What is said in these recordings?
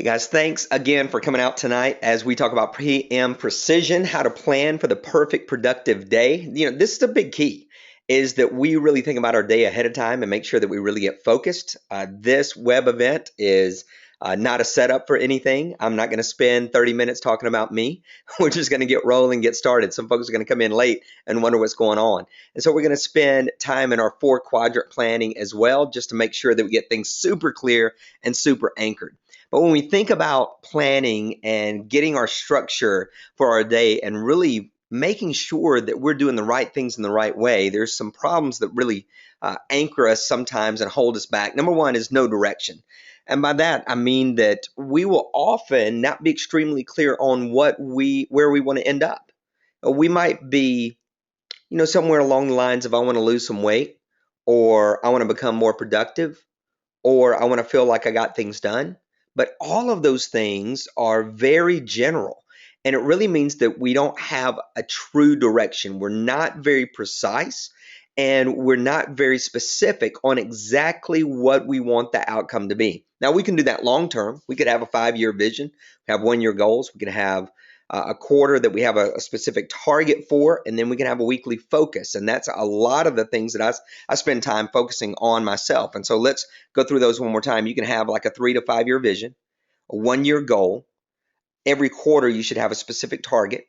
Hey guys, thanks again for coming out tonight as we talk about PM precision, how to plan for the perfect productive day. This is a big key is that we really think about our day ahead of time and make sure that we really get focused. This web event is not a setup for anything. I'm not going to spend 30 minutes talking about me. We're just going to get rolling, get started. Some folks are going to come in late and wonder what's going on. And so we're going to spend time in our 4 quadrant planning as well, just to make sure that we get things super clear and super anchored. But when we think about planning and getting our structure for our day and really making sure that we're doing the right things in the right way, there's some problems that really anchor us sometimes and hold us back. Number one is no direction. And by that, I mean that we will often not be extremely clear on where we want to end up. We might be, somewhere along the lines of I want to lose some weight, or I want to become more productive, or I want to feel like I got things done. But all of those things are very general. And it really means that we don't have a true direction. We're not very precise and we're not very specific on exactly what we want the outcome to be. Now, we can do that long term. We could have a 5-year vision, have 1-year goals. We can have a quarter that we have a specific target for, and then we can have a weekly focus. And that's a lot of the things that I spend time focusing on myself. And so let's go through those one more time. You can have like a 3 to 5 year vision, a 1-year goal. Every quarter, you should have a specific target.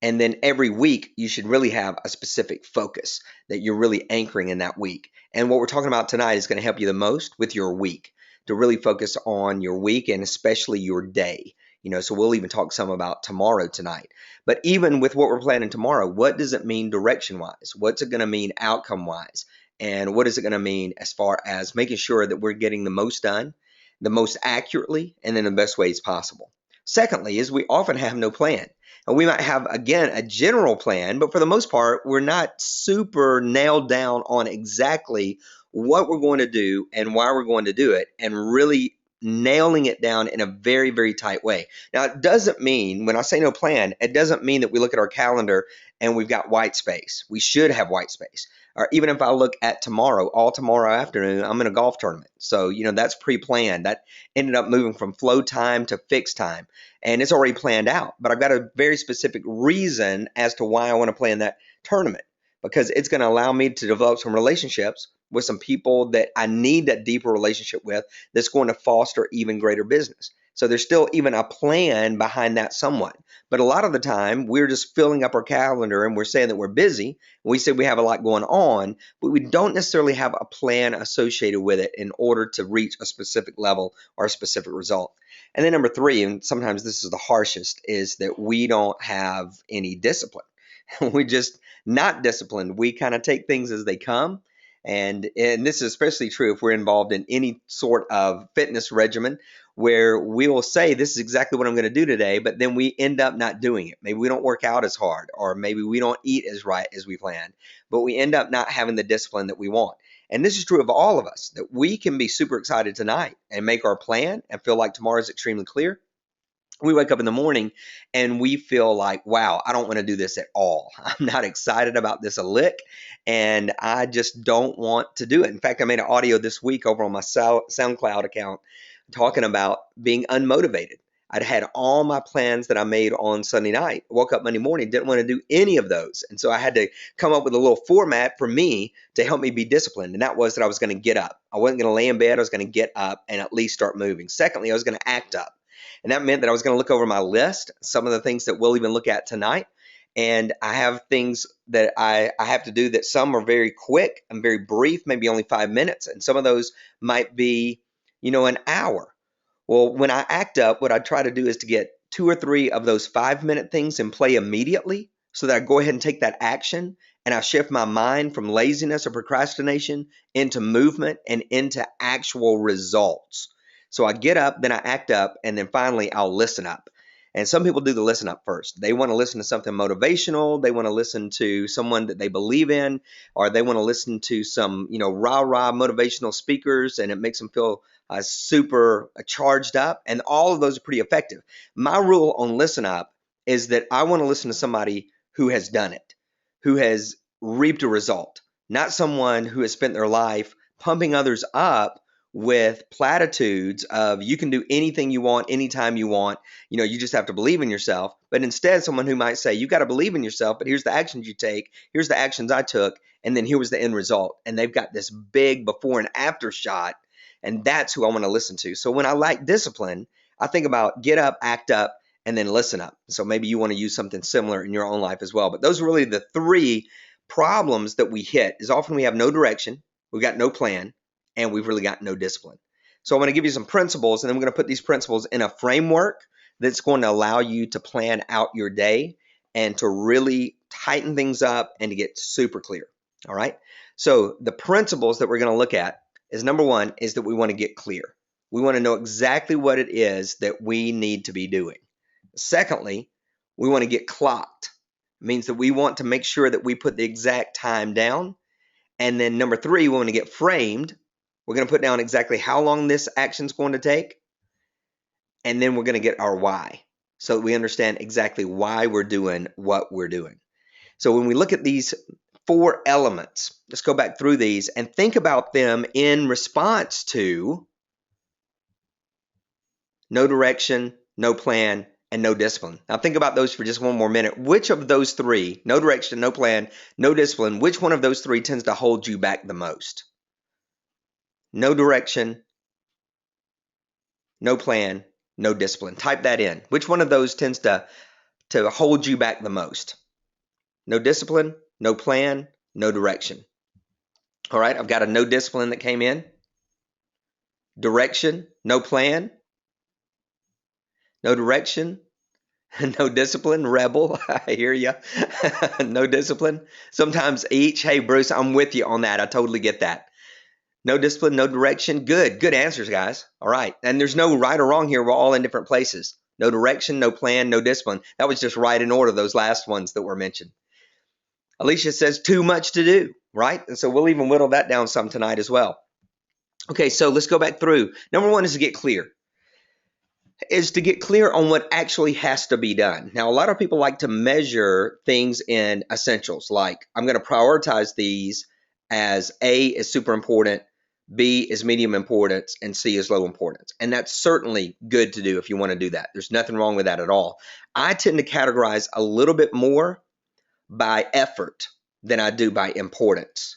And then every week, you should really have a specific focus that you're really anchoring in that week. And what we're talking about tonight is going to help you the most with your week, to really focus on your week and especially your day. So we'll even talk some about tomorrow tonight. But even with what we're planning tomorrow, what does it mean direction wise? What's it going to mean outcome wise? And what is it going to mean as far as making sure that we're getting the most done, the most accurately, and in the best ways possible? Secondly, is we often have no plan. And we might have, again, a general plan, but for the most part, we're not super nailed down on exactly what we're going to do and why we're going to do it, and really nailing it down in a very, very tight way. Now, it doesn't mean, when I say no plan, it doesn't mean that we look at our calendar and we've got white space. We should have white space. Or even if I look at tomorrow, all tomorrow afternoon, I'm in a golf tournament. So, that's pre-planned. That ended up moving from flow time to fixed time. And it's already planned out. But I've got a very specific reason as to why I want to play in that tournament, because it's going to allow me to develop some relationships with some people that I need that deeper relationship with, that's going to foster even greater business. So there's still even a plan behind that somewhat. But a lot of the time, we're just filling up our calendar and we're saying that we're busy. We say we have a lot going on, but we don't necessarily have a plan associated with it in order to reach a specific level or a specific result. And then number 3, and sometimes this is the harshest, is that we don't have any discipline. We're just not disciplined. We kind of take things as they come. And this is especially true if we're involved in any sort of fitness regimen, where we will say, this is exactly what I'm going to do today, but then we end up not doing it. Maybe we don't work out as hard, or maybe we don't eat as right as we planned, but we end up not having the discipline that we want. And this is true of all of us, that we can be super excited tonight and make our plan and feel like tomorrow is extremely clear. We wake up in the morning and we feel like, wow, I don't want to do this at all. I'm not excited about this a lick, and I just don't want to do it. In fact, I made an audio this week over on my SoundCloud account talking about being unmotivated. I'd had all my plans that I made on Sunday night, woke up Monday morning, didn't want to do any of those. And so I had to come up with a little format for me to help me be disciplined. And that was that I was going to get up. I wasn't going to lay in bed. I was going to get up and at least start moving. Secondly, I was going to act up. And that meant that I was going to look over my list, some of the things that we'll even look at tonight. And I have things that I have to do that some are very quick and very brief, maybe only 5 minutes. And some of those might be, an hour. Well, when I act up, what I try to do is to get 2 or 3 of those 5-minute things in play immediately, so that I go ahead and take that action and I shift my mind from laziness or procrastination into movement and into actual results. So I get up, then I act up, and then finally I'll listen up. And some people do the listen up first. They want to listen to something motivational. They want to listen to someone that they believe in, or they want to listen to some, rah-rah motivational speakers, and it makes them feel super charged up. And all of those are pretty effective. My rule on listen up is that I want to listen to somebody who has done it, who has reaped a result, not someone who has spent their life pumping others up with platitudes of you can do anything you want, anytime you want, you just have to believe in yourself. But instead, someone who might say, you got to believe in yourself, but here's the actions you take, here's the actions I took, and then here was the end result. And they've got this big before and after shot, and that's who I want to listen to. So when I like discipline, I think about get up, act up, and then listen up. So maybe you want to use something similar in your own life as well. But those are really the three problems that we hit is often we have no direction, we've got no plan, and we've really got no discipline. So I'm going to give you some principles, and then we're going to put these principles in a framework that's going to allow you to plan out your day and to really tighten things up and to get super clear. All right. So the principles that we're going to look at is number one is that we want to get clear. We want to know exactly what it is that we need to be doing. Secondly, we want to get clocked. It means that we want to make sure that we put the exact time down. And then number three, we want to get framed. We're going to put down exactly how long this action is going to take. And then we're going to get our why. So that we understand exactly why we're doing what we're doing. So when we look at these four elements, let's go back through these and think about them in response to no direction, no plan, and no discipline. Now think about those for just one more minute. Which of those three, no direction, no plan, no discipline, which one of those three tends to hold you back the most? No direction, no plan, no discipline. Type that in. Which one of those tends to hold you back the most? No discipline, no plan, no direction. All right, I've got a no discipline that came in. Direction, no plan, no direction, no discipline, rebel. I hear you. No discipline. Sometimes each. Hey, Bruce, I'm with you on that. I totally get that. No discipline, no direction. Good answers, guys. All right. And there's no right or wrong here. We're all in different places. No direction, no plan, no discipline. That was just right in order, those last ones that were mentioned. Alicia says too much to do, right? And so we'll even whittle that down some tonight as well. Okay, so let's go back through. Number one is to get clear. Is to get clear on what actually has to be done. Now, a lot of people like to measure things in essentials, like I'm going to prioritize these as A is super important, B is medium importance, and C is low importance. And that's certainly good to do if you want to do that. There's nothing wrong with that at all. I tend to categorize a little bit more by effort than I do by importance.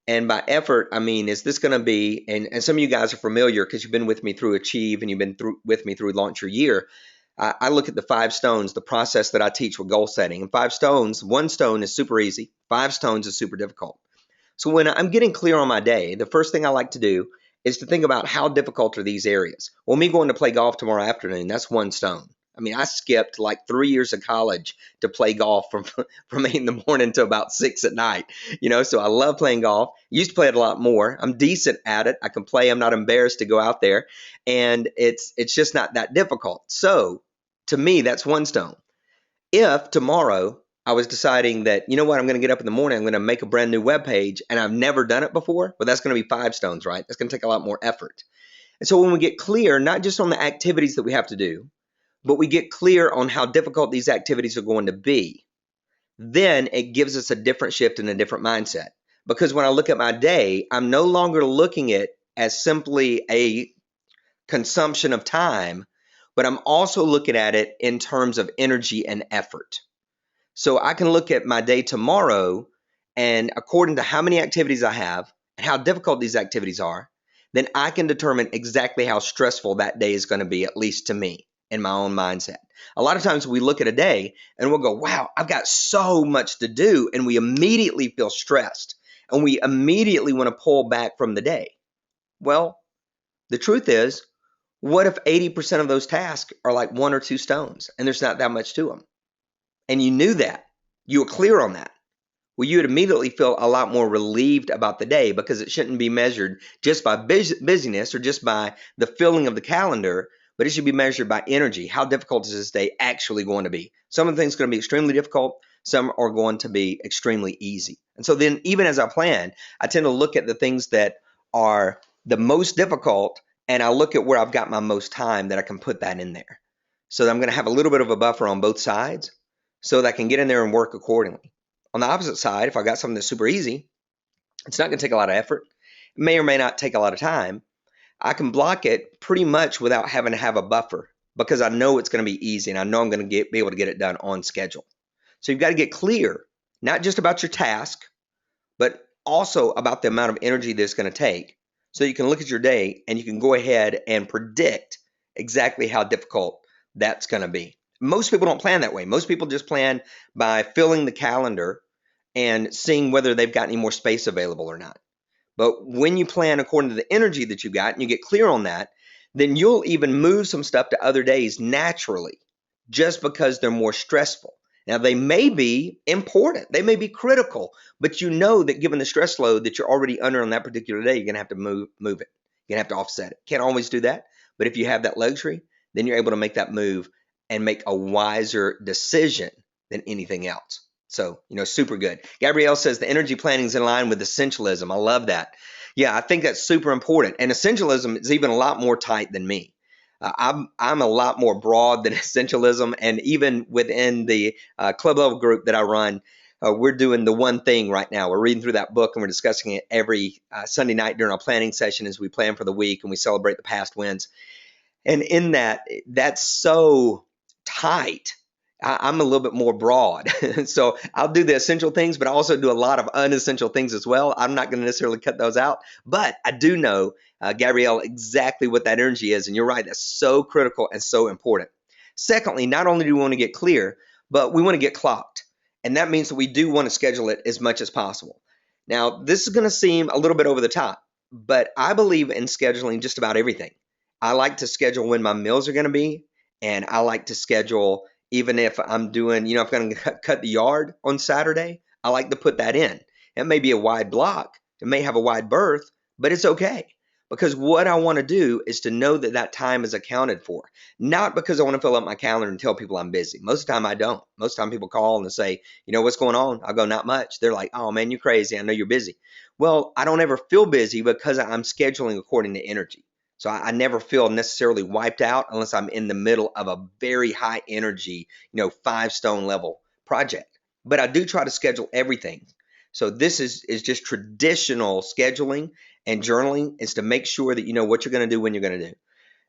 And by effort, I mean, is this going to be, and some of you guys are familiar because you've been with me through Achieve and you've been with me through Launch Your Year. I look at the 5 stones, the process that I teach with goal setting. And 5 stones, 1 stone is super easy. 5 stones is super difficult. So when I'm getting clear on my day, the first thing I like to do is to think about how difficult are these areas. Well, me going to play golf tomorrow afternoon, that's 1 stone. I mean, I skipped like 3 years of college to play golf from 8 in the morning to about 6 at night. So I love playing golf. Used to play it a lot more. I'm decent at it. I can play. I'm not embarrassed to go out there. And it's just not that difficult. So to me, that's 1 stone. If tomorrow I was deciding that, you know what, I'm going to get up in the morning, I'm going to make a brand new web page, and I've never done it before, well, that's going to be 5 stones, right? That's going to take a lot more effort. And so when we get clear, not just on the activities that we have to do, but we get clear on how difficult these activities are going to be, then it gives us a different shift and a different mindset. Because when I look at my day, I'm no longer looking at it as simply a consumption of time, but I'm also looking at it in terms of energy and effort. So I can look at my day tomorrow, and according to how many activities I have and how difficult these activities are, then I can determine exactly how stressful that day is going to be, at least to me. In my own mindset. A lot of times we look at a day and we'll go, wow, I've got so much to do. And we immediately feel stressed and we immediately want to pull back from the day. Well, the truth is, what if 80% of those tasks are like 1 or 2 stones and there's not that much to them? And you knew that. You were clear on that. Well, you would immediately feel a lot more relieved about the day because it shouldn't be measured just by busyness or just by the filling of the calendar, but it should be measured by energy. How difficult is this day actually going to be? Some of the things are going to be extremely difficult. Some are going to be extremely easy. And so then even as I plan, I tend to look at the things that are the most difficult, and I look at where I've got my most time that I can put that in there. So that I'm going to have a little bit of a buffer on both sides so that I can get in there and work accordingly. On the opposite side, if I got something that's super easy, it's not going to take a lot of effort. It may or may not take a lot of time. I can block it pretty much without having to have a buffer because I know it's going to be easy and I know I'm going to be able to get it done on schedule. So you've got to get clear, not just about your task, but also about the amount of energy that it's going to take. So you can look at your day and you can go ahead and predict exactly how difficult that's going to be. Most people don't plan that way. Most people just plan by filling the calendar and seeing whether they've got any more space available or not. But when you plan according to the energy that you got and you get clear on that, then you'll even move some stuff to other days naturally just because they're more stressful. Now, they may be important, they may be critical, but you know that given the stress load that you're already under on that particular day, you're going to have to move it. You're going to have to offset it. Can't always do that, but if you have that luxury, then you're able to make that move and make a wiser decision than anything else. So, super good. Gabrielle says the energy planning is in line with essentialism. I love that. Yeah, I think that's super important. And essentialism is even a lot more tight than me. I'm a lot more broad than essentialism. And even within the club level group that I run, we're doing the one thing right now. We're reading through that book and we're discussing it every Sunday night during our planning session as we plan for the week and we celebrate the past wins. And in that, that's so tight. I'm a little bit more broad. So I'll do the essential things, but I also do a lot of unessential things as well. I'm not going to necessarily cut those out, but I do know, Gabrielle, exactly what that energy is. And you're right, that's so critical and so important. Secondly, not only do we want to get clear, but we want to get clocked. And that means that we do want to schedule it as much as possible. Now, this is going to seem a little bit over the top, but I believe in scheduling just about everything. I like to schedule when my meals are going to be, and I like to schedule even if I'm doing, if I'm going to cut the yard on Saturday, I like to put that in. It may be a wide block, it may have a wide berth, but it's okay because what I want to do is to know that that time is accounted for, not because I want to fill up my calendar and tell people I'm busy. Most of the time I don't. Most of the time people call and say, what's going on? I'll go, not much. They're like, oh man, you're crazy. I know you're busy. Well, I don't ever feel busy because I'm scheduling according to energy. So I never feel necessarily wiped out unless I'm in the middle of a very high energy, 5-stone level project. But I do try to schedule everything. So this is just traditional scheduling and journaling is to make sure that you know what you're going to do when you're going to do.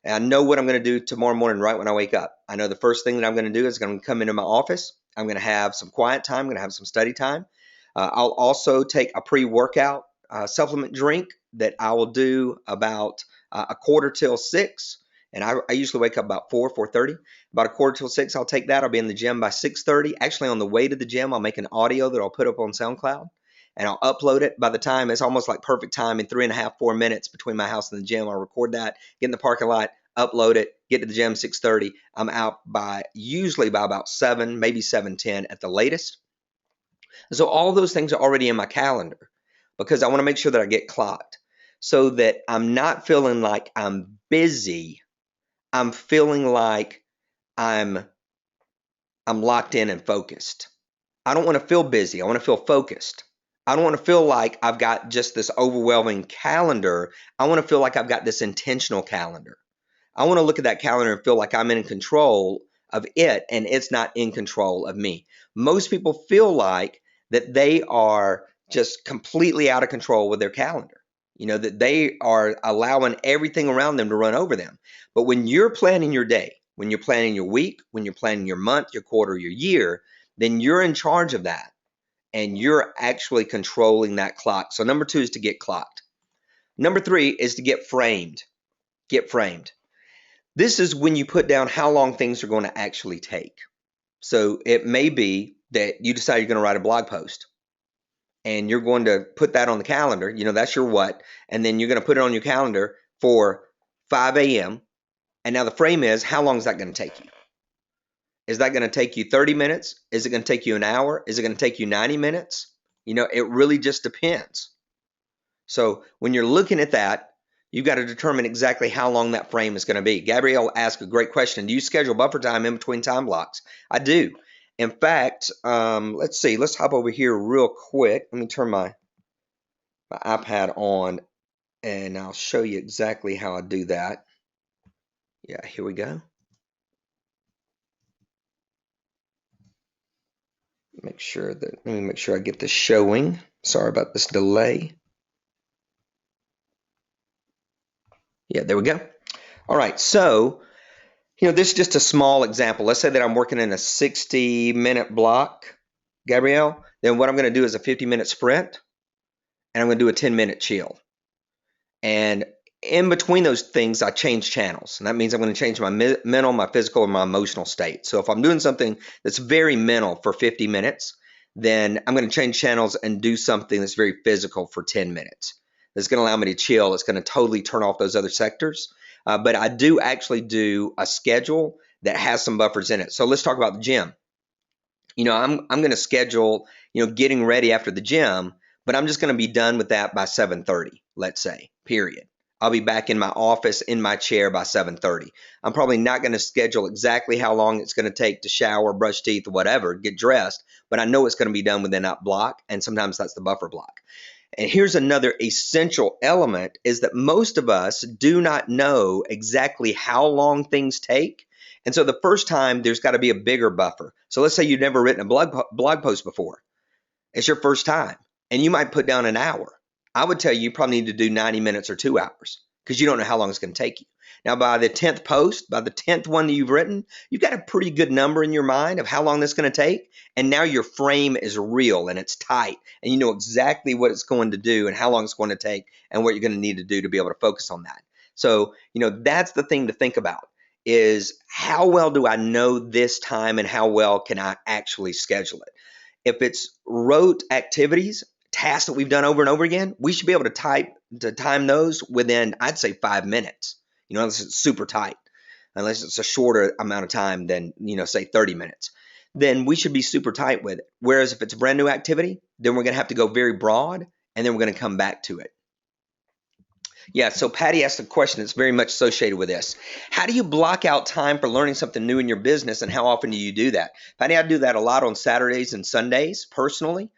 And I know what I'm going to do tomorrow morning right when I wake up. I know the first thing that I'm going to do is I'm going to come into my office. I'm going to have some quiet time. I'm going to have some study time. I'll also take a pre-workout supplement drink that I will do about a quarter till 6. And I usually wake up about 4:30. About a quarter till 6, I'll take that. I'll be in the gym by 6:30. Actually, on the way to the gym, I'll make an audio that I'll put up on SoundCloud. And I'll upload it. By the time, it's almost like perfect time in 3.5, 4 minutes between my house and the gym. I'll record that, get in the parking lot, upload it, get to the gym 6:30. I'm out usually by about 7, maybe 7:10 at the latest. So all those things are already in my calendar because I want to make sure that I get clocked so that I'm not feeling like I'm busy. I'm feeling like I'm locked in and focused. I don't want to feel busy. I want to feel focused. I don't want to feel like I've got just this overwhelming calendar. I want to feel like I've got this intentional calendar. I want to look at that calendar and feel like I'm in control of it and it's not in control of me. Most people feel like that they are just completely out of control with their calendar. That they are allowing everything around them to run over them. But when you're planning your day, when you're planning your week, when you're planning your month, your quarter, your year, then you're in charge of that and you're actually controlling that clock. So number 2 is to get clocked. Number 3 is to get framed. Get framed. This is when you put down how long things are going to actually take. So it may be that you decide you're going to write a blog post and you're going to put that on the calendar. That's your what. And then you're going to put it on your calendar for 5 a.m. And now the frame is, how long is that going to take you? Is that going to take you 30 minutes? Is it going to take you an hour? Is it going to take you 90 minutes? It really just depends. So when you're looking at that, you've got to determine exactly how long that frame is going to be. Gabrielle asked a great question. Do you schedule buffer time in between time blocks? I do. In fact, let's see. Let's hop over here real quick. Let me turn my iPad on, and I'll show you exactly how I do that. Yeah, here we go. Let me make sure I get this showing. Sorry about this delay. Yeah, there we go. All right, so this is just a small example. Let's say that I'm working in a 60-minute block, Gabrielle. Then what I'm going to do is a 50-minute sprint, and I'm going to do a 10-minute chill. And in between those things, I change channels. And that means I'm going to change my mental, my physical, and my emotional state. So if I'm doing something that's very mental for 50 minutes, then I'm going to change channels and do something that's very physical for 10 minutes. That's going to allow me to chill. It's going to totally turn off those other sectors. But I do actually do a schedule that has some buffers in it. So let's talk about the gym. I'm going to schedule, getting ready after the gym, but I'm just going to be done with that by 7:30, let's say, period. I'll be back in my office in my chair by 7:30. I'm probably not going to schedule exactly how long it's going to take to shower, brush teeth, whatever, get dressed, but I know it's going to be done within that block, and sometimes that's the buffer block. And here's another essential element is that most of us do not know exactly how long things take. And so the first time there's got to be a bigger buffer. So let's say you've never written a blog post before. It's your first time and you might put down an hour. I would tell you probably need to do 90 minutes or 2 hours because you don't know how long it's going to take you. Now, by the 10th post, by the 10th one that you've written, you've got a pretty good number in your mind of how long that's going to take. And now your frame is real and it's tight and you know exactly what it's going to do and how long it's going to take and what you're going to need to do to be able to focus on that. So, that's the thing to think about is how well do I know this time and how well can I actually schedule it? If it's rote activities, tasks that we've done over and over again, we should be able to time those within, I'd say, 5 minutes. Unless it's super tight, unless it's a shorter amount of time than, say 30 minutes, then we should be super tight with it. Whereas if it's a brand new activity, then we're going to have to go very broad and then we're going to come back to it. Yeah, so Patty asked a question that's very much associated with this. How do you block out time for learning something new in your business and how often do you do that? Patty, I do that a lot on Saturdays and Sundays personally.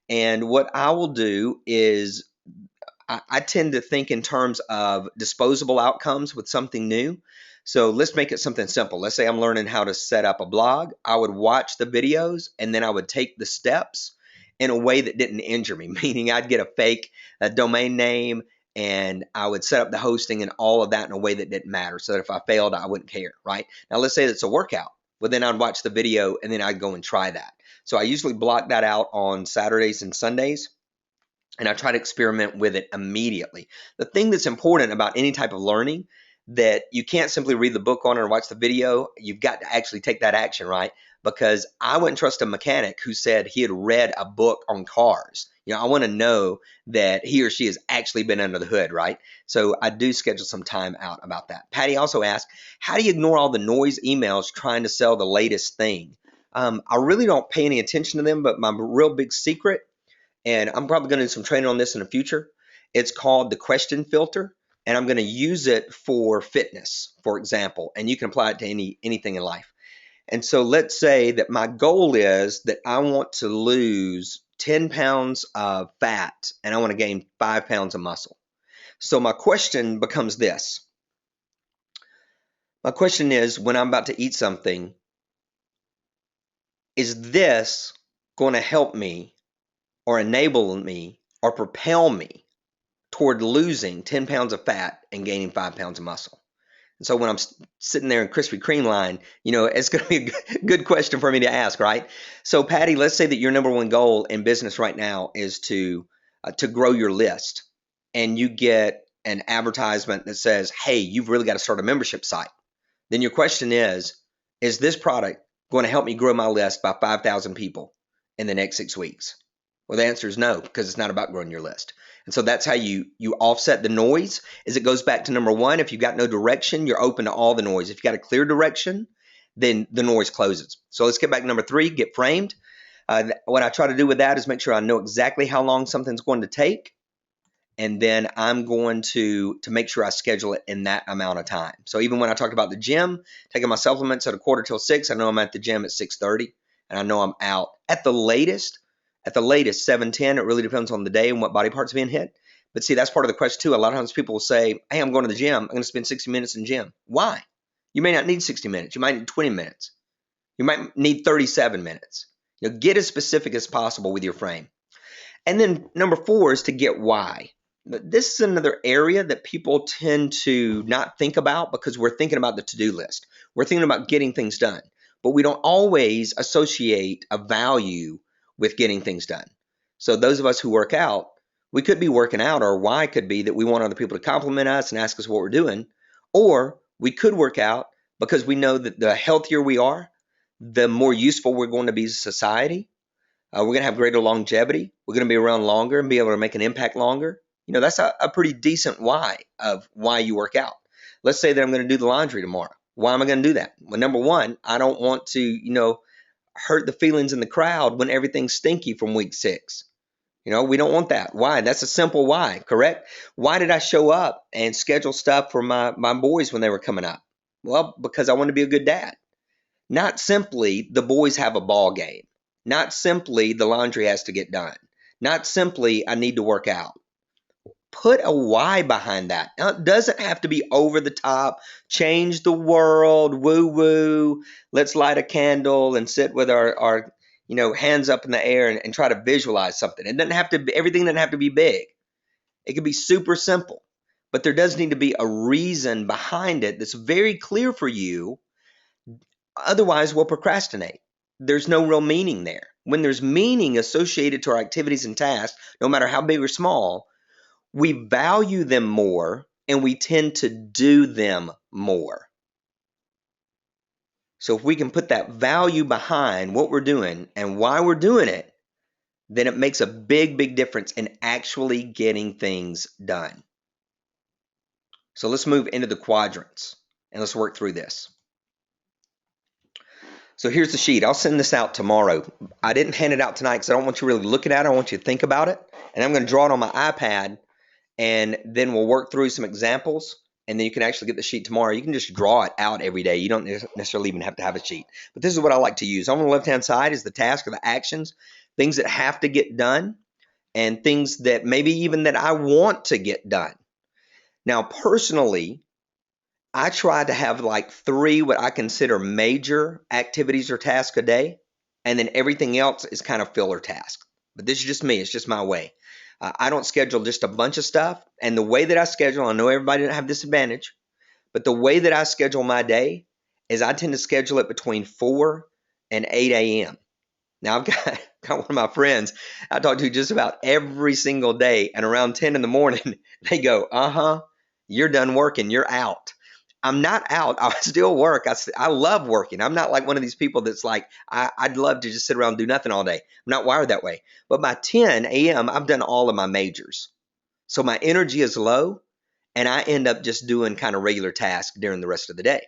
And what I will do is I tend to think in terms of disposable outcomes with something new. So let's make it something simple. Let's say I'm learning how to set up a blog. I would watch the videos and then I would take the steps in a way that didn't injure me, meaning I'd get a fake domain name and I would set up the hosting and all of that in a way that didn't matter so that if I failed, I wouldn't care, right? Now, let's say it's a workout. Well, then I'd watch the video and then I'd go and try that. So I usually block that out on Saturdays and Sundays. And I try to experiment with it immediately. The thing that's important about any type of learning that you can't simply read the book on or watch the video, you've got to actually take that action, right? Because I wouldn't trust a mechanic who said he had read a book on cars. I want to know that he or she has actually been under the hood, right? So I do schedule some time out about that. Patty also asked, how do you ignore all the noise emails trying to sell the latest thing? I really don't pay any attention to them, but my real big secret, and I'm probably going to do some training on this in the future. It's called the question filter, and I'm going to use it for fitness, for example, and you can apply it to anything in life. And so let's say that my goal is that I want to lose 10 pounds of fat and I want to gain 5 pounds of muscle. So my question becomes this. My question is, when I'm about to eat something, is this going to help me or enable me or propel me toward losing 10 pounds of fat and gaining 5 pounds of muscle? And so when I'm sitting there in Krispy Kreme line, it's going to be a good question for me to ask, right? So Patty, let's say that your number one goal in business right now is to grow your list, and you get an advertisement that says, hey, you've really got to start a membership site. Then your question is this product going to help me grow my list by 5,000 people in the next 6 weeks? Well, the answer is no, because it's not about growing your list. And so that's how you offset the noise. Is it goes back to number one. If you've got no direction, you're open to all the noise. If you've got a clear direction, then the noise closes. So let's get back to number three, get framed. What I try to do with that is make sure I know exactly how long something's going to take. And then I'm going to make sure I schedule it in that amount of time. So even when I talked about the gym, taking my supplements at 5:45, I know I'm at the gym at 6:30, and I know I'm out at the latest 7:10. It really depends on the day and what body parts are being hit. But see, that's part of the question too. A lot of times people will say, hey, I'm going to the gym. I'm going to spend 60 minutes in the gym. Why? You may not need 60 minutes. You might need 20 minutes. You might need 37 minutes. Get as specific as possible with your frame. And then number four is to get why. This is another area that people tend to not think about because we're thinking about the to-do list. We're thinking about getting things done, but we don't always associate a value with getting things done. So those of us who work out, we could be working out, or why could be that we want other people to compliment us and ask us what we're doing, or we could work out because we know that the healthier we are, the more useful we're going to be to society. We're going to have greater longevity. We're going to be around longer and be able to make an impact longer. That's a pretty decent why of why you work out. Let's say that I'm going to do the laundry tomorrow. Why am I going to do that? Well, number one, I don't want to, hurt the feelings in the crowd when everything's stinky from week 6. We don't want that. Why? That's a simple why, correct? Why did I show up and schedule stuff for my boys when they were coming up? Well, because I want to be a good dad. Not simply the boys have a ball game. Not simply the laundry has to get done. Not simply I need to work out. Put a why behind that. Now, it doesn't have to be over the top, change the world, woo woo. Let's light a candle and sit with our hands up in the air and try to visualize something. It doesn't have to be, everything doesn't have to be big. It can be super simple, but there does need to be a reason behind it that's very clear for you. Otherwise, we'll procrastinate. There's no real meaning there. When there's meaning associated to our activities and tasks, no matter how big or small, we value them more and we tend to do them more. So if we can put that value behind what we're doing and why we're doing it, then it makes a big, big difference in actually getting things done. So let's move into the quadrants and let's work through this. So here's the sheet. I'll send this out tomorrow. I didn't hand it out tonight because I don't want you really looking at it. I want you to think about it. And I'm going to draw it on my iPad, and then we'll work through some examples, and then you can actually get the sheet tomorrow. You can just draw it out every day. You don't necessarily even have to have a sheet. But this is what I like to use. On the left-hand side is the task or the actions, things that have to get done, and things that maybe even that I want to get done. Now, personally, I try to have like 3 what I consider major activities or tasks a day, and then everything else is kind of filler tasks. But this is just me. It's just my way. I don't schedule just a bunch of stuff. And the way that I schedule, I know everybody doesn't have this advantage, but the way that I schedule my day is I tend to schedule it between 4 and 8 a.m. Now, I've got one of my friends I talk to just about every single day, and around 10 in the morning, they go, you're done working. You're out. I'm not out. I still work. I love working. I'm not like one of these people that's like, I'd love to just sit around and do nothing all day. I'm not wired that way. But by 10 a.m., I've done all of my majors. So my energy is low, and I end up just doing kind of regular tasks during the rest of the day.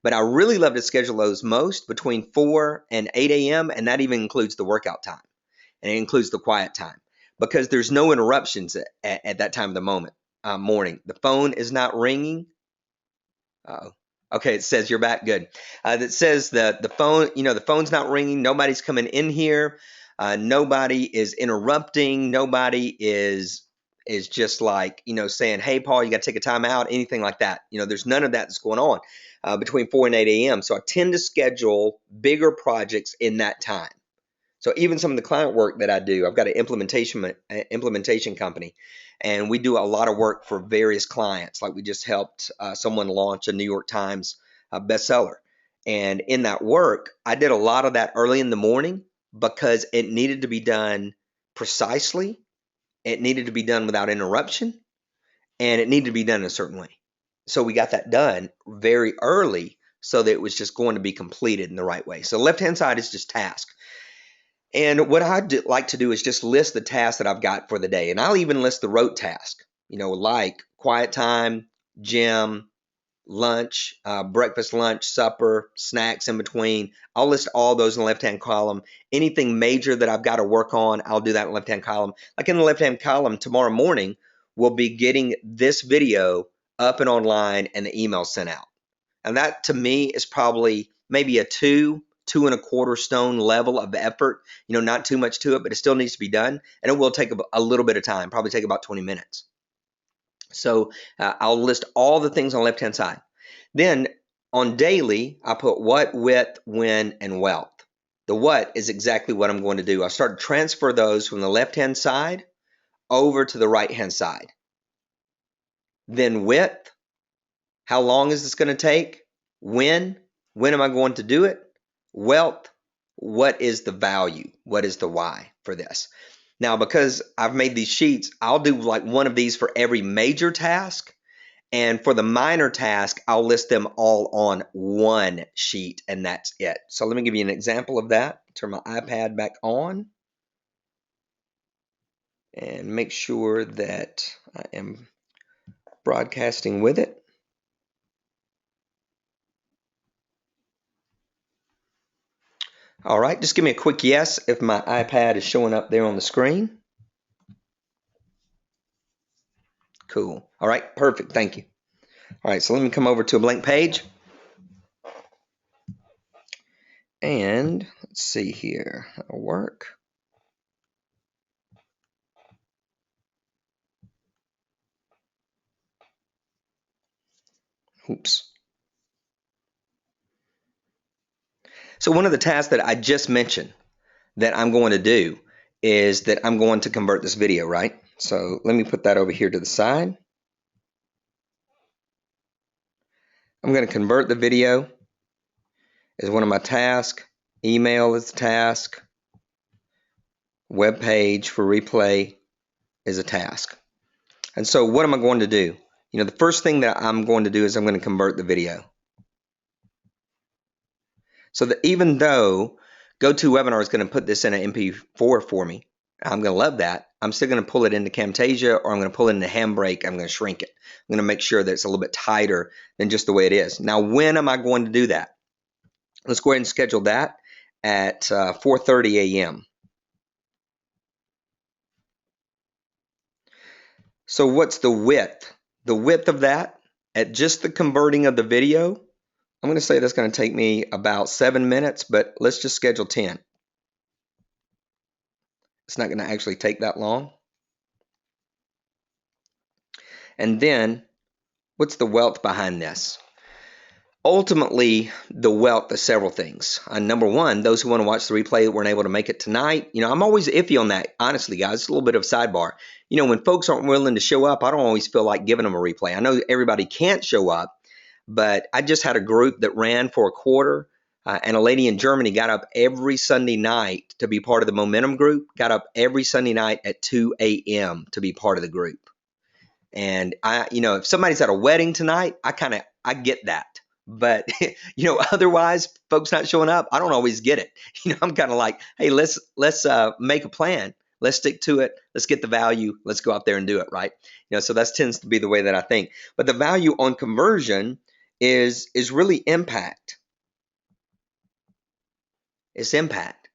But I really love to schedule those most between 4 and 8 a.m., and that even includes the workout time, and it includes the quiet time, because there's no interruptions at that time of the morning. The phone is not ringing. Okay, it says you're back. Good. That says the phone, the phone's not ringing. Nobody's coming in here. Nobody is interrupting. Nobody is just like, saying, hey, Paul, you got to take a time out, anything like that. There's none of that that's going on between 4 and 8 a.m. So I tend to schedule bigger projects in that time. So even some of the client work that I do, I've got an implementation company, and we do a lot of work for various clients. Like we just helped someone launch a New York Times bestseller. And in that work, I did a lot of that early in the morning because it needed to be done precisely. It needed to be done without interruption, and it needed to be done in a certain way. So we got that done very early so that it was just going to be completed in the right way. So the left-hand side is just task. And what I like to do is just list the tasks that I've got for the day. And I'll even list the rote task, like quiet time, gym, lunch, breakfast, lunch, supper, snacks in between. I'll list all those in the left-hand column. Anything major that I've got to work on, I'll do that in the left-hand column. Like in the left-hand column, tomorrow morning, we'll be getting this video up and online and the email sent out. And that to me is probably maybe a 2.25 stone level of effort, not too much to it, but it still needs to be done. And it will take a little bit of time, probably take about 20 minutes. So I'll list all the things on the left-hand side. Then on daily, I put what, with, when, and wealth. The what is exactly what I'm going to do. I start to transfer those from the left-hand side over to the right-hand side. then width, how long is this going to take, when am I going to do it, wealth, what is the value, what is the why for this. Now, because I've made these sheets, I'll do like one of these for every major task. And for the minor task, I'll list them all on one sheet, and that's it. So let me give you an example of that. Turn my iPad back on and make sure that I am broadcasting with it. All right, just give me a quick yes if my iPad is showing up there on the screen. Cool. All right, perfect. Thank you. All right, so let me come over to a blank page. And let's see here. That'll work. Oops. So one of the tasks that I just mentioned that I'm going to do is that I'm going to convert this video, right? So let me put that over here to the side. I'm going to convert the video as one of my tasks. Email is the task. Web page for replay is a task. And so what am I going to do? You know, the first thing that I'm going to do is I'm going to convert the video. So that even though GoToWebinar is going to put this in an MP4 for me, I'm going to love that. I'm still going to pull it into Camtasia, or I'm going to pull it into Handbrake. I'm going to shrink it. I'm going to make sure that it's a little bit tighter than just the way it is. Now, when am I going to do that? Let's go ahead and schedule that at 4:30 a.m. So what's the width? The width of that, at just the converting of the video, I'm going to say that's going to take me about 7 minutes, but let's just schedule 10. It's not going to actually take that long. And then, what's the wealth behind this? Ultimately, the wealth is several things. Number one, those who want to watch the replay that weren't able to make it tonight, you know, I'm always iffy on that, honestly, guys. It's a little bit of a sidebar. You know, when folks aren't willing to show up, I don't always feel like giving them a replay. I know everybody can't show up, but I just had a group that ran for a quarter, and a lady in Germany got up every Sunday night to be part of the Momentum group, got up every Sunday night at 2 a.m. to be part of the group. And you know, if somebody's at a wedding tonight, I get that. But you know, otherwise, folks not showing up, I don't always get it. You know, I'm kind of like, hey, let's make a plan. Let's stick to it. Let's get the value. Let's go out there and do it, right? You know, so that tends to be the way that I think. But the value on conversion is really impact. It's impact.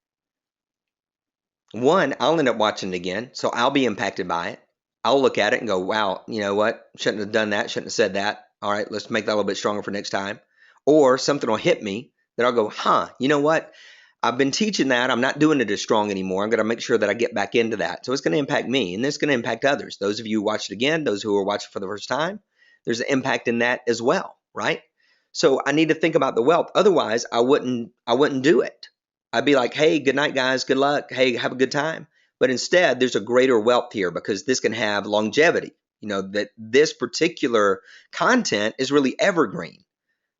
One, I'll end up watching it again, so I'll be impacted by it. I'll look at it and go, wow, you know what? Shouldn't have done that. Shouldn't have said that. All right, let's make that a little bit stronger for next time. Or something will hit me that I'll go, you know what? I've been teaching that. I'm not doing it as strong anymore. I'm going to make sure that I get back into that. So it's going to impact me, and it's going to impact others. Those of you who watched it again, those who are watching for the first time, there's an impact in that as well, right? So I need to think about the wealth. Otherwise, I wouldn't do it. I'd be like, hey, good night, guys. Good luck. Hey, have a good time. But instead, there's a greater wealth here because this can have longevity. You know, that this particular content is really evergreen.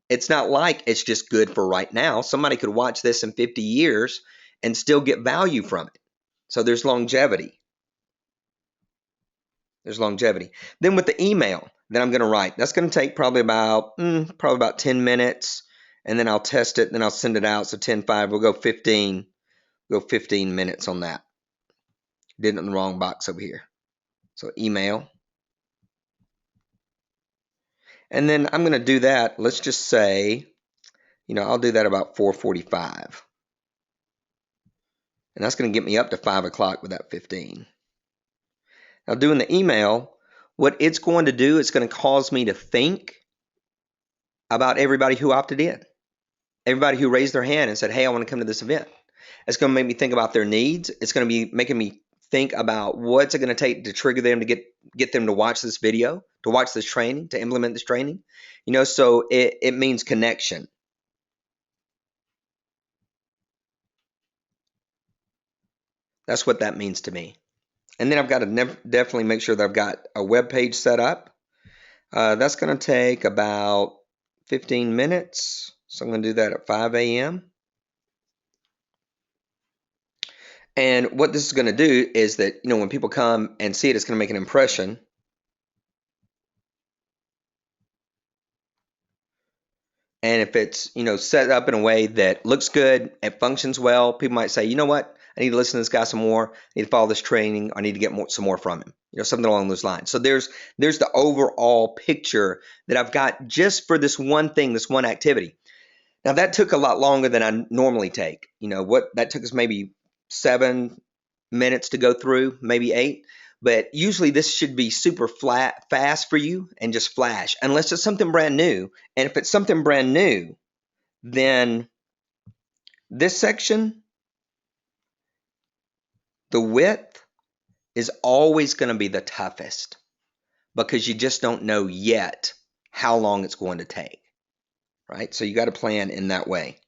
It's not like it's just good for right now. Somebody could watch this in 50 years and still get value from it. So there's longevity. There's longevity. Then with the email that I'm going to write, that's going to take probably about 10 minutes. And then I'll test it, and then I'll send it out. So 10-5, we'll go 15 minutes on that. Did it in the wrong box over here. So email. And then I'm going to do that. Let's just say, you know, I'll do that about 4:45. And that's going to get me up to 5 o'clock with that 15. Now doing the email, what it's going to do, it's going to cause me to think about everybody who opted in. Everybody who raised their hand and said, hey, I want to come to this event. It's going to make me think about their needs. It's going to be making me think about what's it going to take to trigger them to get them to watch this video, to watch this training, to implement this training. You know, so it means connection. That's what that means to me. And then I've got to definitely make sure that I've got a web page set up. That's going to take about 15 minutes. So I'm going to do that at 5 a.m. And what this is going to do is that, when people come and see it, it's going to make an impression. And if it's, set up in a way that looks good, it functions well, people might say, you know what? I need to listen to this guy some more. I need to follow this training. I need to get some more from him. Something along those lines. So there's the overall picture that I've got just for this one thing, this one activity. Now that took a lot longer than I normally take. What that took us maybe 7 minutes to go through, maybe 8. But usually this should be super fast for you and just flash, unless it's something brand new. And if it's something brand new, then this section, the width, is always going to be the toughest because you just don't know yet how long it's going to take, right? So you got to plan in that way.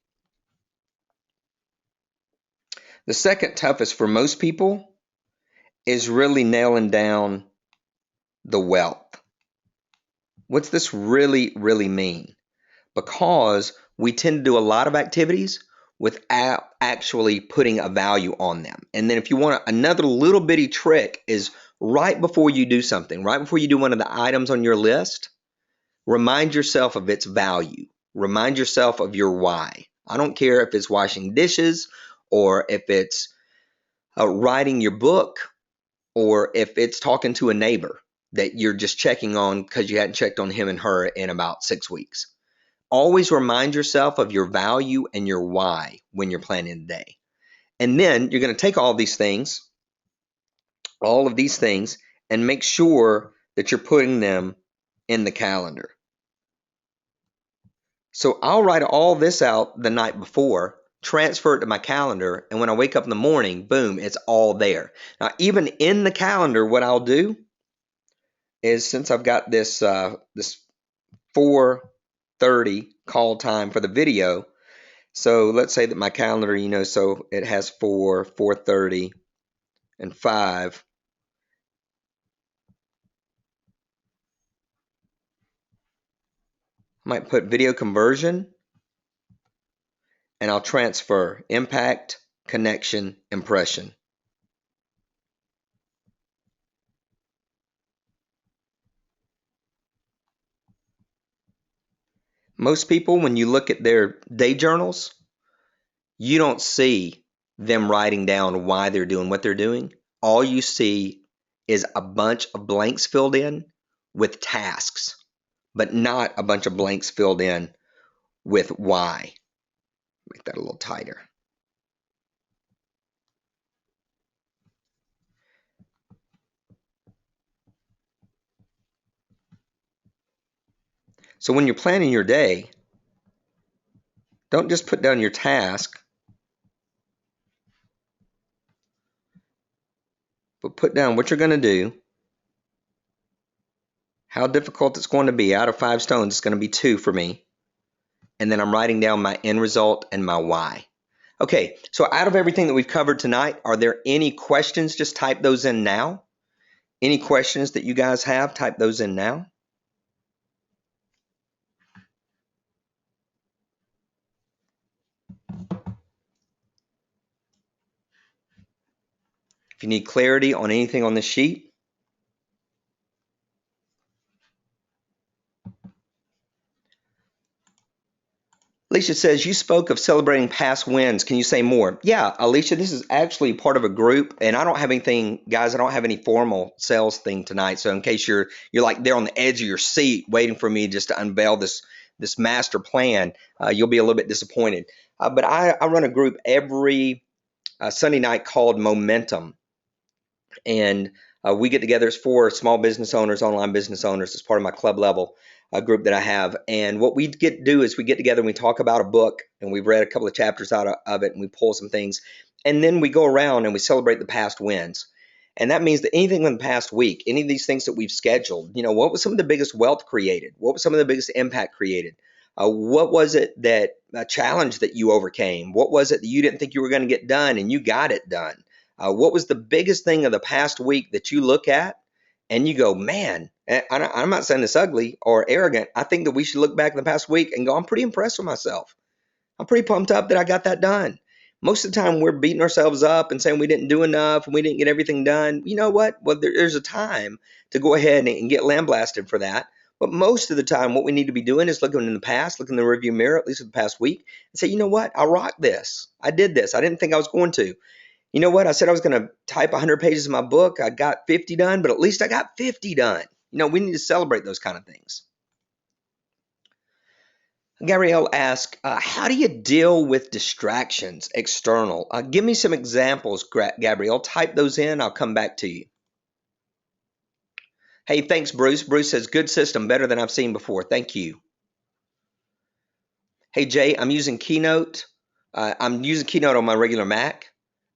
The second toughest for most people is really nailing down the wealth. What's this really, really mean? Because we tend to do a lot of activities without actually putting a value on them. And then if you want another little bitty trick is right before you do something, right before you do one of the items on your list, remind yourself of its value. Remind yourself of your why. I don't care if it's washing dishes or if it's writing your book or if it's talking to a neighbor that you're just checking on because you hadn't checked on him and her in about 6 weeks. Always remind yourself of your value and your why when you're planning the day. And then you're going to take all of these things, and make sure that you're putting them in the calendar. So I'll write all this out the night before, transfer it to my calendar, and when I wake up in the morning, boom, it's all there. Now, even in the calendar, what I'll do is, since I've got this 4:30 call time for the video, so let's say that my calendar, so it has 4:30, and 5. I might put video conversion, and I'll transfer impact, connection, impression. Most people, when you look at their day journals, you don't see them writing down why they're doing what they're doing. All you see is a bunch of blanks filled in with tasks, but not a bunch of blanks filled in with why. Make that a little tighter. So when you're planning your day, don't just put down your task, but put down what you're going to do, how difficult it's going to be. Out of 5 stones, it's going to be 2 for me. And then I'm writing down my end result and my why. Okay, so out of everything that we've covered tonight, are there any questions? Just type those in now. Any questions that you guys have, type those in now. If you need clarity on anything on this sheet. Alicia says, you spoke of celebrating past wins. Can you say more? Yeah, Alicia, this is actually part of a group, and I don't have anything, guys, I don't have any formal sales thing tonight. So in case you're like there on the edge of your seat waiting for me just to unveil this master plan, you'll be a little bit disappointed. But I run a group every Sunday night called Momentum. And we get together as 4 small business owners, online business owners, as part of my club level group that I have. And what we do is we get together and we talk about a book, and we've read a couple of chapters out of it, and we pull some things. And then we go around and we celebrate the past wins. And that means that anything in the past week, any of these things that we've scheduled, what was some of the biggest wealth created? What was some of the biggest impact created? What was it that a challenge that you overcame? What was it that you didn't think you were going to get done and you got it done? What was the biggest thing of the past week that you look at and you go, man, I'm not saying this ugly or arrogant. I think that we should look back in the past week and go, I'm pretty impressed with myself. I'm pretty pumped up that I got that done. Most of the time, we're beating ourselves up and saying we didn't do enough and we didn't get everything done. You know what? Well, there's a time to go ahead and get lambasted for that. But most of the time, what we need to be doing is looking in the past, looking in the rearview mirror, at least for the past week, and say, you know what? I rocked this. I did this. I didn't think I was going to. You know what? I said I was going to type 100 pages in my book. I got 50 done, but at least I got 50 done. We need to celebrate those kind of things. Gabrielle asks, how do you deal with distractions external? Give me some examples, Gabrielle. Type those in. I'll come back to you. Hey, thanks, Bruce. Bruce says, good system, better than I've seen before. Thank you. Hey, Jay, I'm using Keynote. I'm using Keynote on my regular Mac,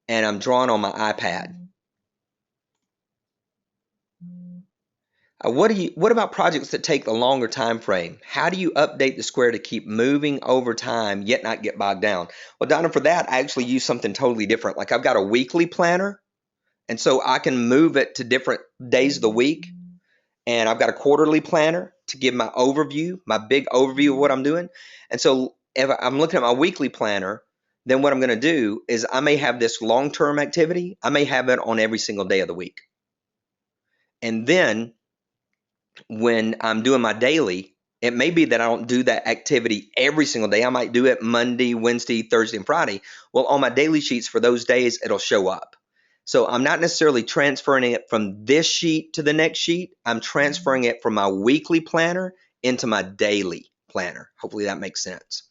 and I'm drawing on my iPad. What about projects that take a longer time frame? How do you update the square to keep moving over time yet not get bogged down? Well, Donna, for that, I actually use something totally different. Like I've got a weekly planner, and so I can move it to different days of the week. And I've got a quarterly planner to give my overview, my big overview of what I'm doing. And so if I'm looking at my weekly planner, then what I'm going to do is I may have this long-term activity. I may have it on every single day of the week. And then when I'm doing my daily, it may be that I don't do that activity every single day. I might do it Monday, Wednesday, Thursday, and Friday. Well, on my daily sheets for those days, it'll show up. So I'm not necessarily transferring it from this sheet to the next sheet. I'm transferring it from my weekly planner into my daily planner. Hopefully that makes sense.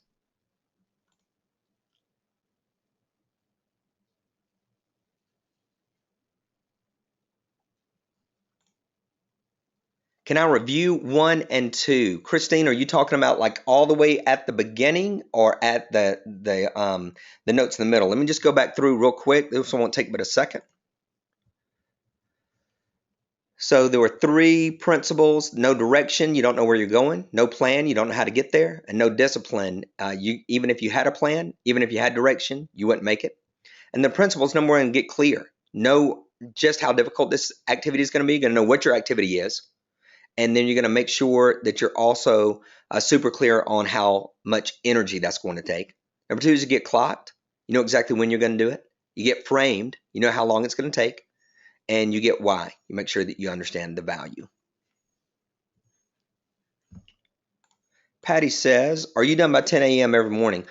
Can I review 1 and 2? Christine, are you talking about like all the way at the beginning or at the notes in the middle? Let me just go back through real quick. This one won't take but a second. So there were 3 principles: no direction, you don't know where you're going; no plan, you don't know how to get there; and no discipline. Even if you had a plan, even if you had direction, you wouldn't make it. And the principles, number 1, get clear. Know just how difficult this activity is going to be. You're going to know what your activity is. And then you're going to make sure that you're also super clear on how much energy that's going to take. Number 2 is you get clocked. You know exactly when you're going to do it. You get framed. You know how long it's going to take. And you get why. You make sure that you understand the value. Patty says, are you done by 10 a.m. every morning?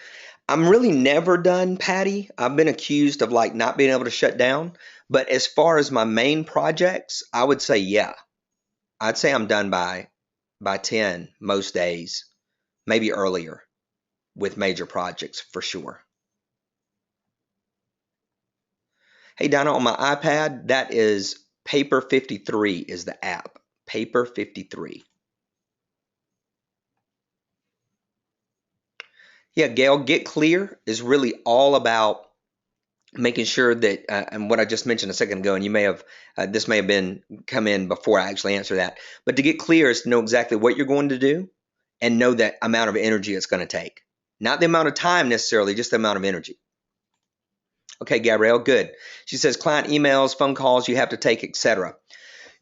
I'm really never done, Patty. I've been accused of like not being able to shut down. But as far as my main projects, I would say, yeah. I'd say I'm done by 10 most days, maybe earlier with major projects for sure. Hey, Donna, on my iPad, that is Paper 53 is the app. Paper 53. Yeah, Gail, Get Clear is really all about making sure that, and what I just mentioned a second ago, and you may have, this may have been come in before I actually answer that, but to get clear is to know exactly what you're going to do and know that amount of energy it's going to take. Not the amount of time necessarily, just the amount of energy. Okay, Gabrielle, good. She says client emails, phone calls you have to take, etc.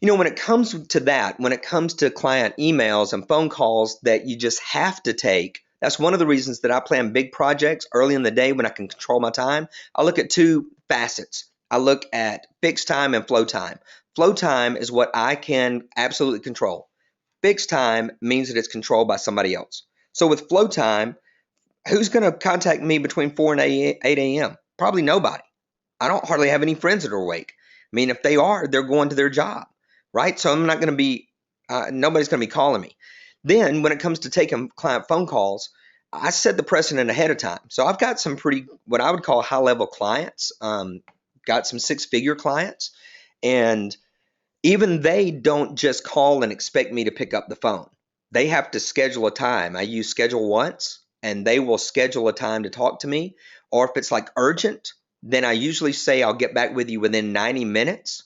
When it comes to that, when it comes to client emails and phone calls that you just have to take, that's one of the reasons that I plan big projects early in the day when I can control my time. I look at 2 facets. I look at fixed time and flow time. Flow time is what I can absolutely control. Fixed time means that it's controlled by somebody else. So with flow time, who's going to contact me between 4 and 8 a.m.? Probably nobody. I don't hardly have any friends that are awake. I mean, if they are, they're going to their job, right? So I'm not going to be, nobody's going to be calling me. Then when it comes to taking client phone calls, I set the precedent ahead of time. So I've got some pretty, what I would call high-level clients, got some 6-figure clients, and even they don't just call and expect me to pick up the phone. They have to schedule a time. I use Schedule Once, and they will schedule a time to talk to me. Or if it's like urgent, then I usually say I'll get back with you within 90 minutes.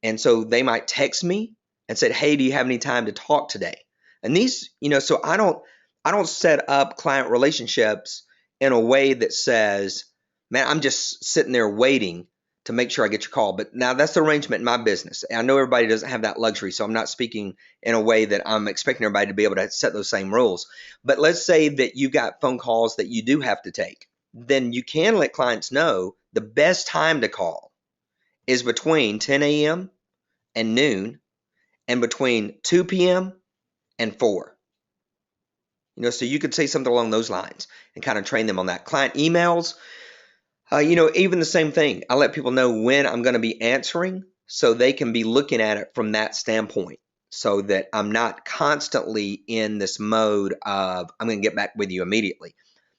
And so they might text me and said, hey, do you have any time to talk today? And these, so I don't set up client relationships in a way that says, man, I'm just sitting there waiting. to make sure I get your call. But now that's the arrangement in my business. I know everybody doesn't have that luxury, so I'm not speaking in a way that I'm expecting everybody to be able to set those same rules. But let's say that you got phone calls that you do have to take. Then you can let clients know the best time to call is between 10 a.m. and noon and between 2 p.m. and 4. So you could say something along those lines and kind of train them on that. Client emails, even the same thing. I let people know when I'm going to be answering so they can be looking at it from that standpoint so that I'm not constantly in this mode of I'm going to get back with you immediately.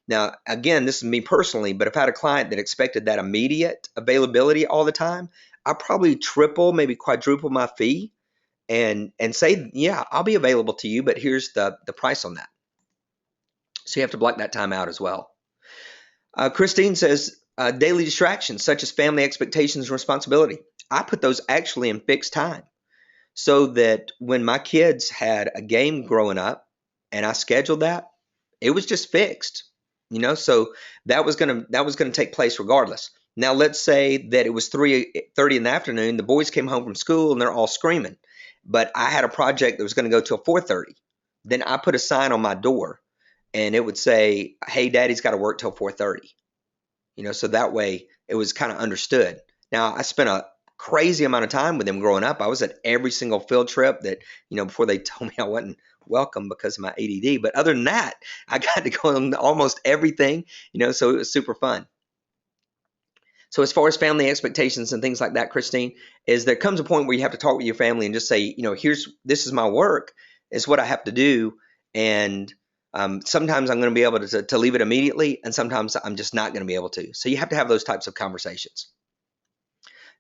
Now, again, this is me personally, but if I had a client that expected that immediate availability all the time, I probably triple, maybe quadruple my fee and say, yeah, I'll be available to you, but here's the price on that. So you have to block that time out as well. Christine says, daily distractions such as family expectations and responsibility. I put those actually in fixed time so that when my kids had a game growing up and I scheduled that, it was just fixed, so that was gonna take place regardless. Now let's say that it was 3:30 in the afternoon, the boys came home from school and they're all screaming, but I had a project that was going to go till 4:30. Then I put a sign on my door and it would say, hey, daddy's got to work till 4:30. So that way it was kind of understood. Now I spent a crazy amount of time with them growing up. I was at every single field trip that, before they told me I wasn't welcome because of my ADD. But other than that, I got to go on almost everything, so it was super fun. So as far as family expectations and things like that, Christine, is there comes a point where you have to talk with your family and just say, this is my work, it's what I have to do. And sometimes I'm going to be able to leave it immediately, and sometimes I'm just not going to be able to. So you have to have those types of conversations.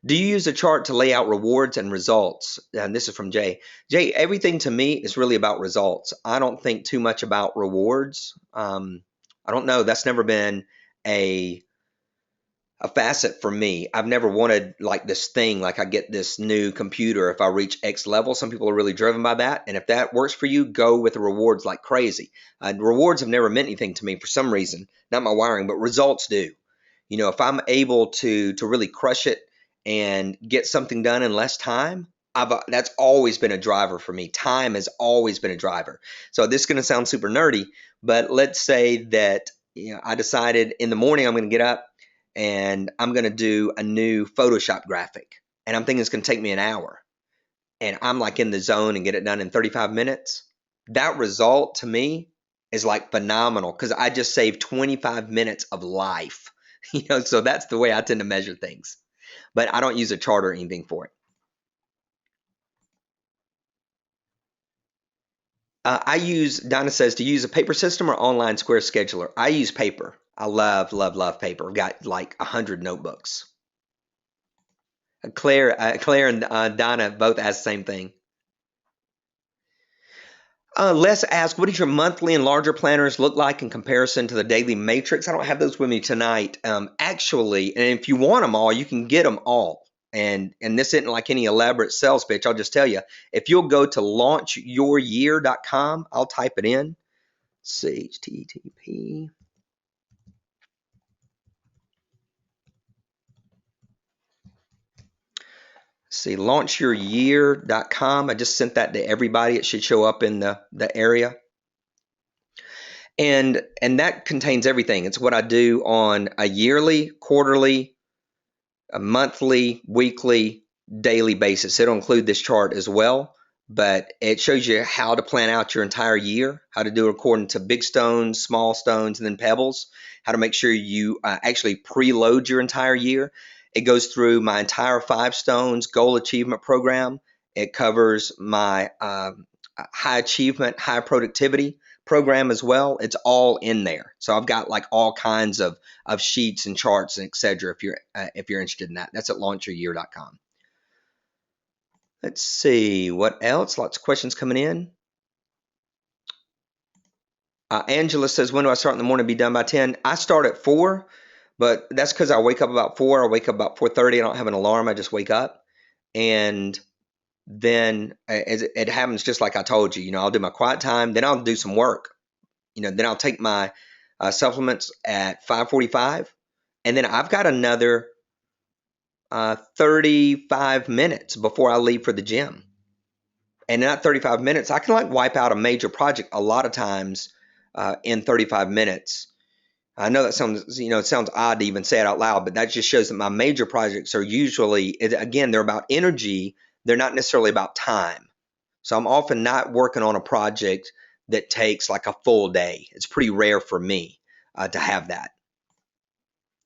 Do you use a chart to lay out rewards and results? And this is from Jay. Jay, everything to me is really about results. I don't think too much about rewards. I don't know. That's never been a facet for me. I've never wanted like this thing, like I get this new computer if I reach X level. Some people are really driven by that. And if that works for you, go with the rewards like crazy. Rewards have never meant anything to me for some reason, not my wiring, but results do. If I'm able to really crush it and get something done in less time, that's always been a driver for me. Time has always been a driver. So this is going to sound super nerdy, but let's say that I decided in the morning I'm going to get up and I'm going to do a new Photoshop graphic. And I'm thinking it's going to take me an hour. And I'm like in the zone and get it done in 35 minutes. That result to me is like phenomenal because I just saved 25 minutes of life. So that's the way I tend to measure things. But I don't use a chart or anything for it. Donna says, to use a paper system or online square scheduler. I use paper. I love, love, love paper. I've got like 100 notebooks. Claire and Donna both asked the same thing. Les asked, what does your monthly and larger planners look like in comparison to the daily matrix? I don't have those with me tonight. Actually, and if you want them all, you can get them all. And this isn't like any elaborate sales pitch. I'll just tell you, if you'll go to launchyouryear.com, I'll type it in. HTTP. See, launchyouryear.com. I just sent that to everybody. It should show up in the area. And that contains everything. It's what I do on a yearly, quarterly, a monthly, weekly, daily basis. It'll include this chart as well, but it shows you how to plan out your entire year, how to do it according to big stones, small stones, and then pebbles, how to make sure you actually preload your entire year. It goes through my entire 5 stones goal achievement program. It covers my high achievement, high productivity program as well. It's all in there. So I've got like all kinds of sheets and charts and etc. If you're interested in that. That's at launchyouryear.com. Let's see what else. Lots of questions coming in. Angela says, when do I start in the morning, be done by 10? I start at 4, but that's because I wake up about 4. I wake up about 4:30. I don't have an alarm. I just wake up. And then it happens just like I told you. I'll do my quiet time. Then I'll do some work. Then I'll take my supplements at 5:45. And then I've got another 35 minutes before I leave for the gym. And in that 35 minutes, I can like wipe out a major project a lot of times in 35 minutes. I know that sounds, it sounds odd to even say it out loud, but that just shows that my major projects are usually, again, they're about energy. They're not necessarily about time. So I'm often not working on a project that takes like a full day. It's pretty rare for me to have that.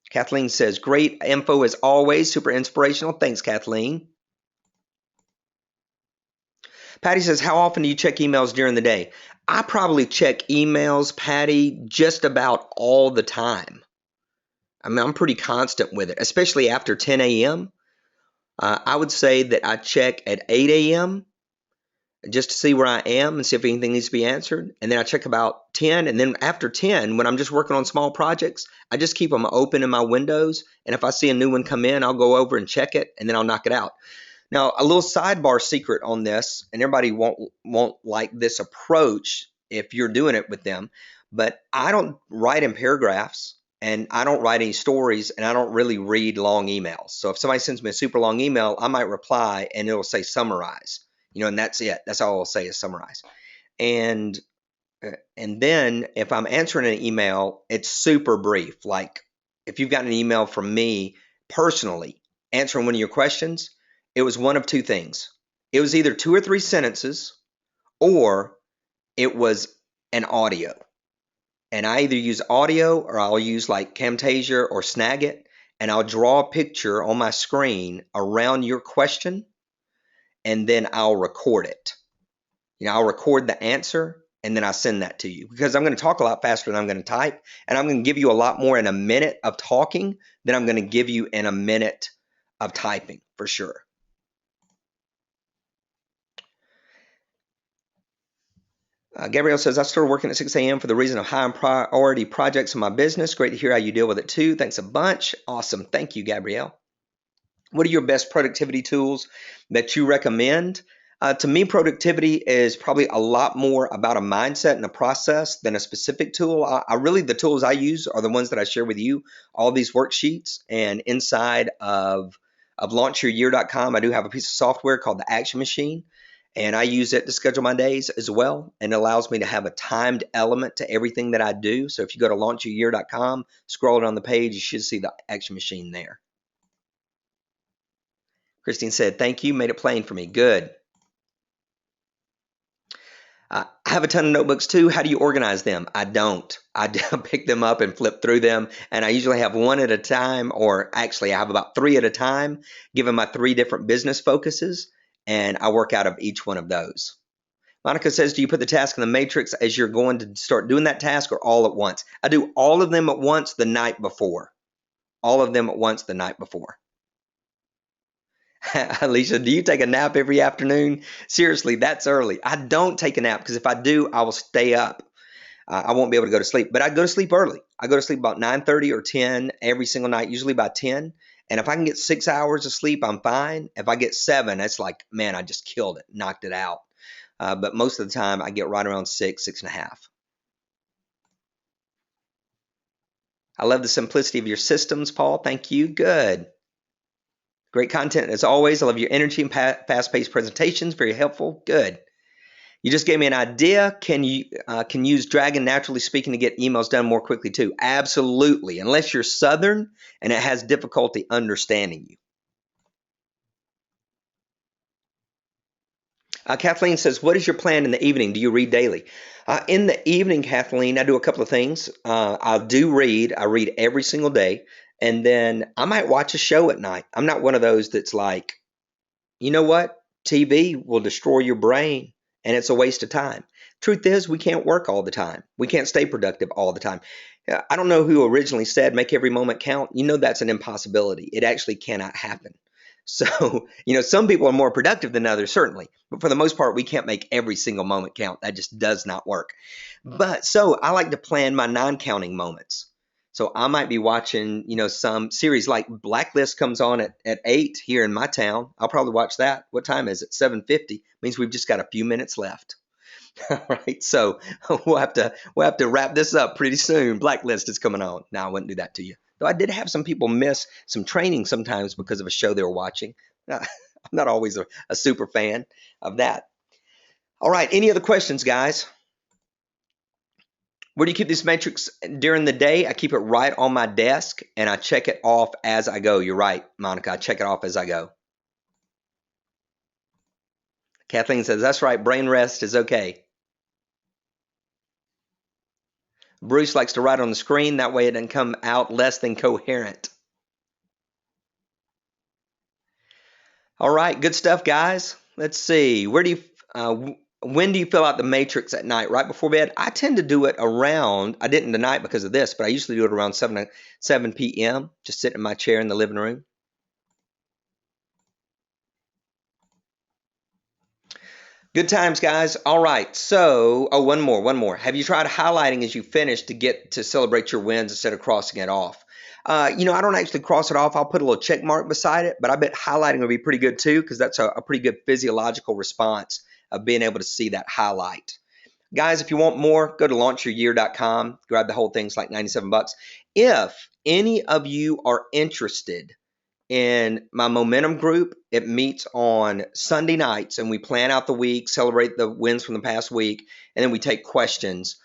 Kathleen says, great info as always, super inspirational. Thanks, Kathleen. Patty says, how often do you check emails during the day? I probably check emails, Patty, just about all the time. I mean, I'm pretty constant with it, especially after 10 a.m. I would say that I check at 8 a.m. just to see where I am and see if anything needs to be answered. And then I check about 10. And then after 10, when I'm just working on small projects, I just keep them open in my windows. And if I see a new one come in, I'll go over and check it, and then I'll knock it out. Now, a little sidebar secret on this, and everybody won't like this approach if you're doing it with them, but I don't write in paragraphs, and I don't write any stories, and I don't really read long emails. So if somebody sends me a super long email, I might reply, and it'll say summarize, and that's it. That's all I'll say is summarize. And then if I'm answering an email, it's super brief. Like if you've got an email from me personally answering one of your questions, it was one of two things. It was either 2 or 3 sentences, or it was an audio. And I either use audio, or I'll use like Camtasia or Snagit, and I'll draw a picture on my screen around your question, and then I'll record it. I'll record the answer, and then I send that to you, because I'm going to talk a lot faster than I'm going to type, and I'm going to give you a lot more in a minute of talking than I'm going to give you in a minute of typing, for sure. Gabrielle says, I started working at 6 a.m. for the reason of high priority projects in my business. Great to hear how you deal with it too. Thanks a bunch. Awesome. Thank you, Gabrielle. What are your best productivity tools that you recommend? To me, productivity is probably a lot more about a mindset and a process than a specific tool. The tools I use are the ones that I share with you, all these worksheets. And inside of launchyouryear.com, I do have a piece of software called the Action Machine. And I use it to schedule my days as well. And it allows me to have a timed element to everything that I do. So if you go to launchyouryear.com, scroll down the page, you should see the Action Machine there. Christine said, thank you. Made it plain for me. Good. I have a ton of notebooks too. How do you organize them? I don't. I pick them up and flip through them. And I usually have one at a time, or actually I have about 3 at a time, given my 3 different business focuses. And I work out of each one of those. Monica says, do you put the task in the matrix as you're going to start doing that task, or all at once? I do all of them at once the night before. All of them at once the night before. Alicia, do you take a nap every afternoon? Seriously, that's early. I don't take a nap, because if I do, I will stay up. I won't be able to go to sleep. But I go to sleep early. I go to sleep about 9:30 or 10 every single night, usually by 10. And if I can get 6 hours of sleep, I'm fine. If I get 7, it's like, man, I just killed it, knocked it out. But most of the time, I get right around 6, 6.5. I love the simplicity of your systems, Paul. Thank you. Good. Great content as always. I love your energy and fast-paced presentations. Very helpful. Good. You just gave me an idea. Can use Dragon, naturally speaking, to get emails done more quickly too? Absolutely, unless you're Southern and it has difficulty understanding you. Kathleen says, what is your plan in the evening? Do you read daily? In the evening, Kathleen, I do a couple of things. I read every single day. And then I might watch a show at night. I'm not one of those that's like, you know what? TV will destroy your brain, and it's a waste of time. Truth is, we can't work all the time. We can't stay productive all the time. I don't know who originally said make every moment count. That's an impossibility. It actually cannot happen. So, some people are more productive than others, certainly. But for the most part, we can't make every single moment count. That just does not work. But so I like to plan my non-counting moments. So I might be watching, some series like Blacklist comes on at 8 here in my town. I'll probably watch that. What time is it? 7:50. Means we've just got a few minutes left. All right. So we'll have to wrap this up pretty soon. Blacklist is coming on. Now, I wouldn't do that to you. though I did have some people miss some training sometimes because of a show they were watching. I'm not always a super fan of that. All right, any other questions, guys? Where do you keep this matrix during the day? I keep it right on my desk, and I check it off as I go. You're right, Monica. I check it off as I go. Kathleen says, that's right. Brain rest is okay. Bruce likes to write on the screen. That way it doesn't come out less than coherent. All right, good stuff, guys. Let's see. When do you fill out the matrix at night? Right before bed? I tend to do it around, I didn't tonight because of this, but I usually do it around 7 p.m., just sitting in my chair in the living room. Good times, guys. All right. So, one more. Have you tried highlighting as you finish to celebrate your wins instead of crossing it off? I don't actually cross it off. I'll put a little check mark beside it, but I bet highlighting will be pretty good too, because that's a pretty good physiological response of being able to see that highlight. Guys, if you want more, go to launchyouryear.com. Grab the whole thing. It's like $97. If any of you are interested in my momentum group, it meets on Sunday nights, and we plan out the week, celebrate the wins from the past week, and then we take questions.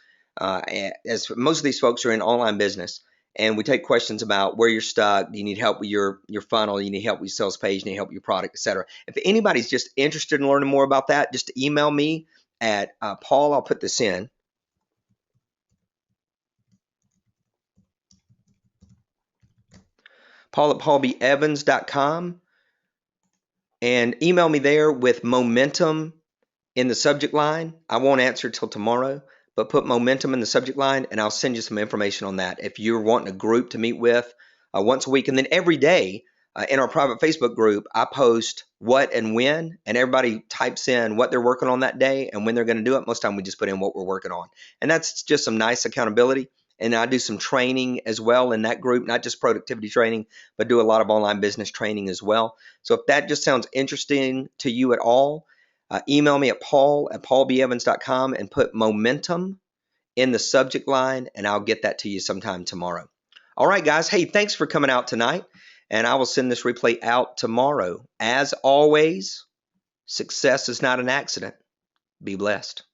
As most of these folks are in online business, and we take questions about where you're stuck. Do you need help with your funnel? Do you need help with your sales page? Do you need help with your product, etc.? If anybody's just interested in learning more about that, just email me at Paul. I'll put this in. Paul at paulbevans.com, and email me there with momentum in the subject line. I won't answer till tomorrow, but put momentum in the subject line, and I'll send you some information on that. If you're wanting a group to meet with once a week, and then every day in our private Facebook group, I post what and when, and everybody types in what they're working on that day and when they're going to do it. Most of the time we just put in what we're working on, and that's just some nice accountability. And I do some training as well in that group, not just productivity training, but do a lot of online business training as well. So if that just sounds interesting to you at all, email me at paul at paulbevans.com and put momentum in the subject line, and I'll get that to you sometime tomorrow. All right, guys. Hey, thanks for coming out tonight, and I will send this replay out tomorrow. As always, success is not an accident. Be blessed.